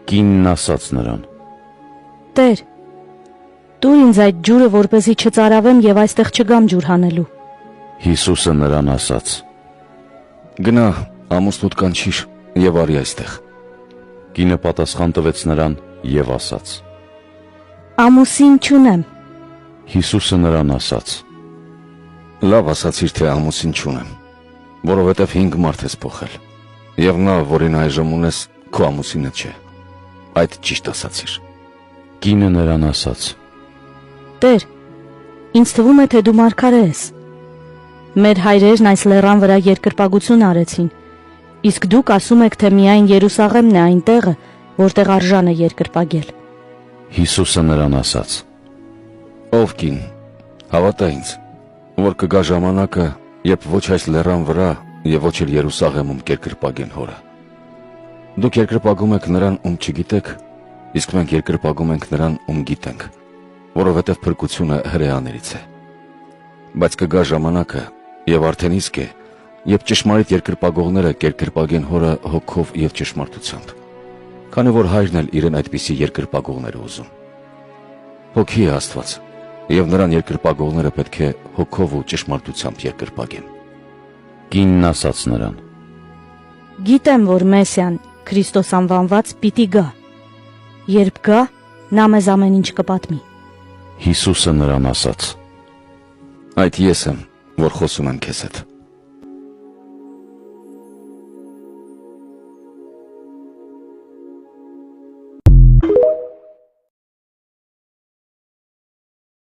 Կինն ասաց նրան. Տեր, տուր ինձ այդ ջուրը, որպեսզի չծարավեմ եւ այստեղ չգամ ջուր հանելու։ Հիսուսը նրան ասաց. Գնա, ամուսնուդ կանչիր եւ արի այստեղ։ Կինը պատասխան տվեց նրան եւ ասաց. Ամուսին չունեմ։ Հիսուսը նրան ասաց. Լավ ասացիր, թե ամուսին չունեմ, որովհետեւ 5 մարդ ես փոխել, եւ նա, որին այժմ ունես, քո ամուսինը չէ։ Այդ ճիշտ ասացիր։ Կինը նրան ասաց. Տեր, ինձ թվում է, թե դու մարգարե ես։ Մեր հայրերն այս լեռան վրա երկրպագություն արեցին, իսկ դուք ասում եք, թե միայն Երուսաղեմն է այն տեղը, որտեղ արժան է երկրպագել։ Հիսուսը նրան ասաց. Ով կին, հավատա ինձ, որ կգա ժամանակը, երբ ոչ այս լեռան վրա եւ ոչ էլ Երուսաղեմում կերկրպագեն հորը։ Դուք երկրպագում եք նրան, ում չգիտեք, իսկ մենք երկրպագում ենք նրան, ում գիտենք, որովհետեւ փրկությունը հրեաներից է։ Բայց կգա ժամանակը, եւ արդեն իսկ է, երբ ճշմարիտ երկրպագողները կերկրպագեն հորը հոգով եւ ճշմարտությամբ, քանի որ հայրն էլ իրեն այդպիսի երկրպագողներ է ուզում։ Հոգի է Աստված, եւ նրան երկրպագողները պետք է հոգով ու ճշմարտությամբ երկրպագեն։ Կինն ասաց նրան. Գիտեմ, որ Մեսիան, Քրիստոս անվանված, պիտի գա։ Երբ գա, նա մեզ ամեն ինչ կպատմի։ Հիսուսը նրան ասաց. Այդ ես եմ, որ խոսում եմ քեզ հետ։